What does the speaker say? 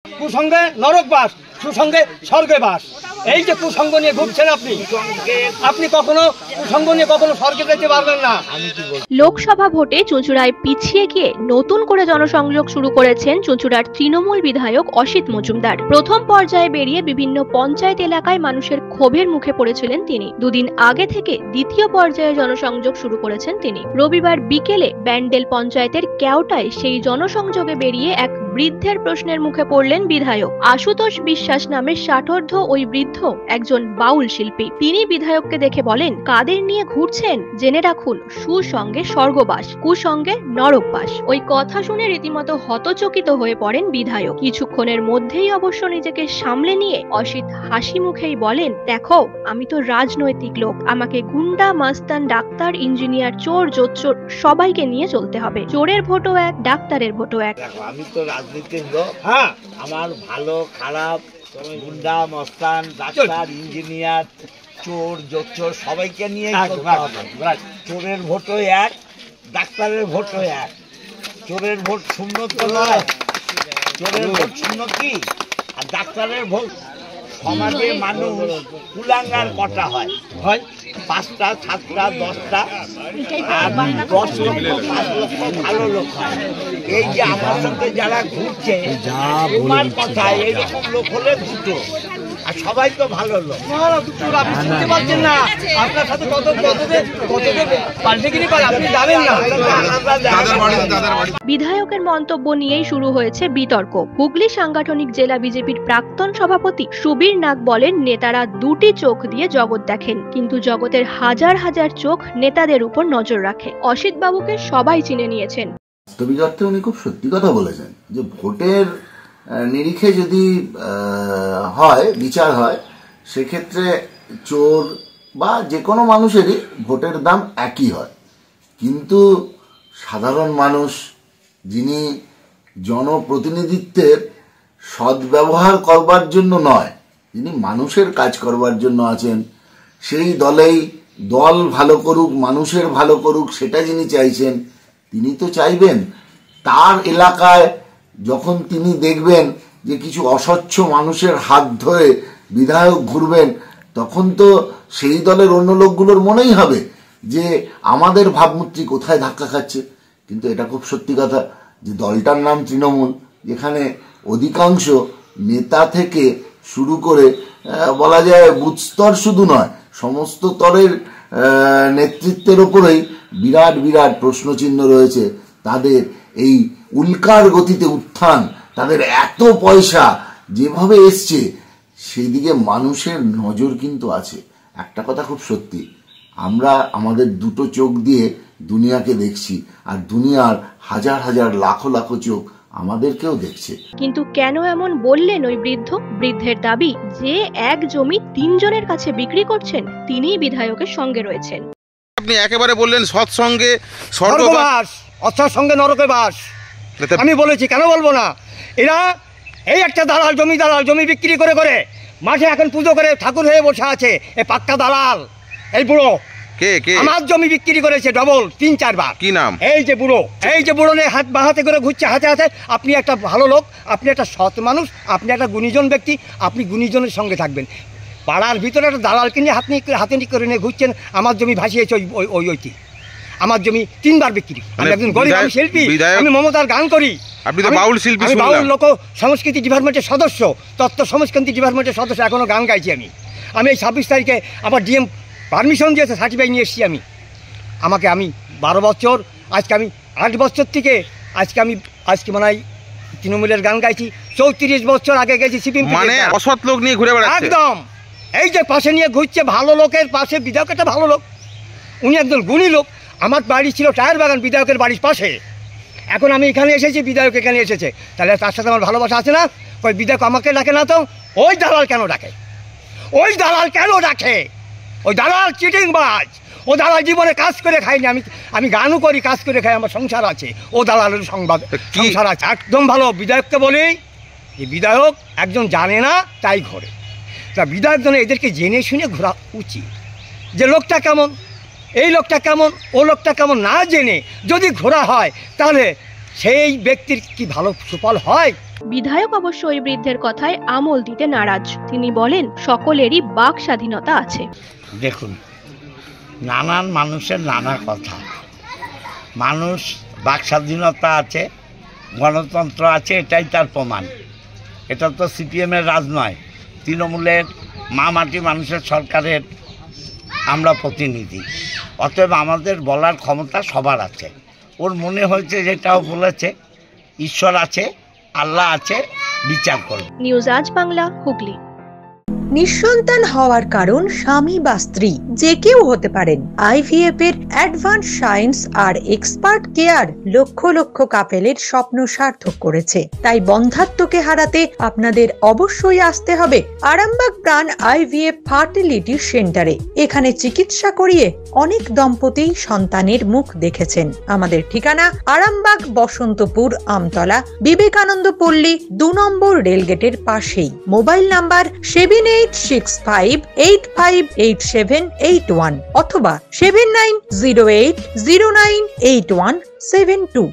কুসঙ্গে নরক বাস, সুসঙ্গে স্বর্গে বাস। এই যে কুসঙ্গ নিয়ে ঘুরছেন আপনি কখনো কুসঙ্গ নিয়ে কখনো স্বর্গে যেতে পারবেন না। লোকসভা ভোটে চুঁচুড়ায় পিছিয়ে গিয়ে নতুন করে জনসংযোগ শুরু করেছেন চুঁচুড়ার তৃণমূল বিধায়ক অসিত মজুমদার। প্রথম পর্যায়ে বেরিয়ে বিভিন্ন পঞ্চায়েত এলাকায় মানুষের ক্ষোভের মুখে পড়েছিলেন তিনি। দুদিন আগে থেকে দ্বিতীয় পর্যায়ে জনসংযোগ শুরু করেছেন তিনি। রবিবার বিকেলে ব্যান্ডেল পঞ্চায়েতের কেওটায় সেই জনসংযোগে বেরিয়ে এক বৃদ্ধের প্রশ্নের মুখে পড়লেন বিধায়ক। আশুতোষ বিশ্বাস নামে ষাটোর্ধ্ব ওই বৃদ্ধ একজন বাউল শিল্পী। তিনি বিধায়ককে দেখে বলেন, কাদের নিয়ে ঘুরছেন জেনে রাখুন, সুসঙ্গে স্বর্গবাস, কুসঙ্গে নরকবাস। ওই কথা শুনে রীতিমতো হতচকিত হয়ে পড়েন বিধায়ক। কিছুক্ষণের মধ্যেই অবশ্য নিজেকে সামলে নিয়ে অসিত হাসি মুখেই বলেন, দেখো আমি তো রাজনৈতিক লোক, আমাকে গুন্ডা, মাস্তান, ডাক্তার, ইঞ্জিনিয়ার, চোর, জোচ্চোর সবাইকে নিয়ে চলতে হবে। চোরের ভোটও এক, ডাক্তারের ভোটও এক। আমি তো রাজনীতির লোক, হ্যাঁ, আমার ভালো খারাপ, গুন্ডা, মস্তান, ডাক্তার, ইঞ্জিনিয়ার, চোর, জোচ্চোর সবাইকে নিয়ে চোরের ভোটও এক, ডাক্তারের ভোটও এক। চোরের ভোট শূন্য তো নয়, চোরের ভোট শূন্য কি, আর ডাক্তারের ভোট। সমাজে মানুষ কুলাঙ্গার কটা হয়, 5টা, 7টা, 10টা, আর 10 লক্ষ, 5 লক্ষ ভালো লোক হয়। এই যে আমার সঙ্গে যারা ঘুরছে, তোমার কথা এইরকম লোক হলে দুটো, আর সবাই তো ভালো লোক। বিধায়কের মন্তব্য নিয়েই শুরু হয়েছে বিতর্ক। হুগলি সাংগঠনিক জেলা বিজেপির প্রাক্তন সভাপতি সুবীর নাগ বলেন, নেতারা দুটি চোখ দিয়ে জগৎ দেখেন, কিন্তু জগতের হাজার হাজার চোখ নেতাদের উপর নজর রাখে। অসিত বাবুকে সবাই চিনে নিয়েছেন। বাস্তবিক অর্থে উনি খুব সত্যি কথা বলেছেন যে ভোটের নিরিখে যদি হয়, বিচার হয়, সেক্ষেত্রে চোর বা যে কোনো মানুষেরই ভোটের দাম একই হয়। কিন্তু সাধারণ মানুষ, যিনি জনপ্রতিনিধিত্বের সদ্ব্যবহার করবার জন্য নয়, যিনি মানুষের কাজ করবার জন্য আছেন, সেই দলেই দল ভালো করুক, মানুষের ভালো করুক, সেটা যিনি চাইছেন, তিনি তো চাইবেন তার এলাকায় যখন তিনি দেখবেন যে কিছু অস্বচ্ছ মানুষের হাত ধরে বিধায়ক ঘুরবেন, তখন তো সেই দলের অন্য লোকগুলোর মনেই হবে যে আমাদের ভাবমূর্তি কোথায় ধাক্কা খাচ্ছে। কিন্তু এটা খুব সত্যি কথা যে দলটার নাম তৃণমূল, যেখানে অধিকাংশ নেতা থেকে শুরু করে বলা যায় বুথ স্তর শুধু নয়, সমস্ত স্তরের নেতৃত্বের ওপরেই বিরাট বিরাট প্রশ্নচিহ্ন রয়েছে। তাদের এই উল্কার গতিতে উত্থান, তাদের এত পয়সা যেভাবে এসছে, সেই দিকে মানুষের নজর কিন্তু আছে। একটা কথা খুব সত্যি, আমরা আমাদের দুটো চোখ দিয়ে দুনিয়াকে দেখছি, আর দুনিয়ার হাজার হাজার লাখো লাখো চোখ আমাদেরকেও দেখছে। কিন্তু কেন এমন বললেন ওই বৃদ্ধ? বৃদ্ধের দাবি যে এক জমি 3 জনের কাছে বিক্রি করছেন, তিনিই বিধায়কের সঙ্গে রয়েছেন। আপনি একেবারে বললেন সৎসঙ্গে স্বর্গবাস, অর্থাৎ সঙ্গে নরকে বাস। আমি বলেছি, কেন বলবো না? এরা এই একটা দালাল, জমি বিক্রি করে করে মাঠে এখন পুজো করে ঠাকুর হয়ে বসে আছে। এই পাক্কা দালাল, এই বুড়ো আমার জমি বিক্রি করেছে ডবল 3-4 বার। কি নাম? এই যে বুড়ো নিয়ে হাত বাহাতে করে ঘুরছে হাতে হাতে। আপনি একটা ভালো লোক, আপনি একটা সৎ মানুষ, আপনি একটা গুণীজন ব্যক্তি, আপনি গুণীজনের সঙ্গে থাকবেন। পাড়ার ভিতরে একটা দালালকে নিয়ে হাতে করে নিয়ে ঘুরছেন। আমার জমি ভাসিয়েছে ওইটি, আমার জমি 3 বার বিক্রি। আমি একজন গরিব, আমি শিল্পী, আমি মমতার গান করি। আপনি তো বাউল শিল্পী। আমি বাউল লোক সংস্কৃতি ডিপার্টমেন্টের সদস্য, তত্ত্ব সংস্কৃতি ডিপার্টমেন্টের সদস্য, এখনো গান গাইছি। আমি এই 26 তারিখে আমার ডিএম পারমিশন দিয়েছে, সার্টিফাইড নিয়ে এসেছি। আমি 12 বছর, আজকে আমি 8 বছর থেকে আজকে মনে হয় তৃণমূলের গান গাইছি। 34 বছর আগে গেছি সিপিএম। মানে অসৎ লোক নিয়ে ঘুরে বেড়াচ্ছে একদম। এই যে পাশে নিয়ে ঘুরছে, ভালো লোকের পাশে বিধায়ক একটা ভালো লোক, উনি একজন গুণী লোক। আমার বাড়ি ছিল টায়ার বাগান বিধায়কের বাড়ির পাশে, এখন আমি এখানে এসেছি, বিধায়ক এখানে এসেছে, তাহলে তার সাথে আমার ভালোবাসা আছে না? ওই বিধায়ক আমাকে ডাকে না তো ওই দালাল কেন ডাকে? ওই দালাল চিটিংবাজ। ও দালাল জীবনে কাজ করে খাইনি। আমি গানও করি, কাজ করে খাই, আমার সংসার আছে। ও দালালের সংসার আছে। একদম ভালো। বিধায়ককে বলি যে বিধায়ক একজন জানে না তাই ঘোরে। তা বিধায়ক জন্য এদেরকে জেনে শুনে ঘোরা উচিত, যে লোকটা কেমন, এই লোকটা কেমন, ও লোকটা কেমন না জেনে যদি ঘোরা হয়, তাহলে সেই ব্যক্তির কি ভালো সুফল হয়? বিধায়ক অবশ্য ওই বৃদ্ধের কথায় আমল দিতে নারাজ। তিনি বলেন, সকলেরই বাক স্বাধীনতা আছে। দেখুন, নানান মানুষের নানা কথা, মানুষ বাক স্বাধীনতা আছে, গণতন্ত্র আছে, এটাই তার প্রমাণ। এটা তো সিপিএমের রাজ নয়, তৃণমূলের মা মাটি মানুষের সরকারের আমরা প্রতিনিধি। অতএব আমাদের বলার ক্ষমতা সবার আছে। ওর মনে হয়েছে যেটাও বলেছে, ঈশ্বর আছে, আল্লাহ আছে, বিচার করবে। নিউজ আজ বাংলা, হুগলি। নিঃসন্তান হওয়ার কারণ স্বামী বা স্ত্রী যে কেউ হতে পারেন। আইভিএফ এর অ্যাডভান্স সায়েন্স আর এক্সপার্ট কেয়ার লক্ষ লক্ষ কাপেলের স্বপ্ন সার্থক করেছে। তাই বন্ধাত্বকে হারাতে আপনাদের অবশ্যই আসতে হবে আরামবাগ প্রাণ আইভিএফ ফার্টিলিটি সেন্টারে। এখানে চিকিৎসা করিয়ে অনেক দম্পতি সন্তানের মুখ দেখেছেন। আমাদের ঠিকানা আরামবাগ, বসন্তপুর, আমতলা, বিবেকানন্দ পল্লী, 2 নম্বর রেলগেটের পাশেই। মোবাইল নাম্বার 7865858781 অথবা 7908098172।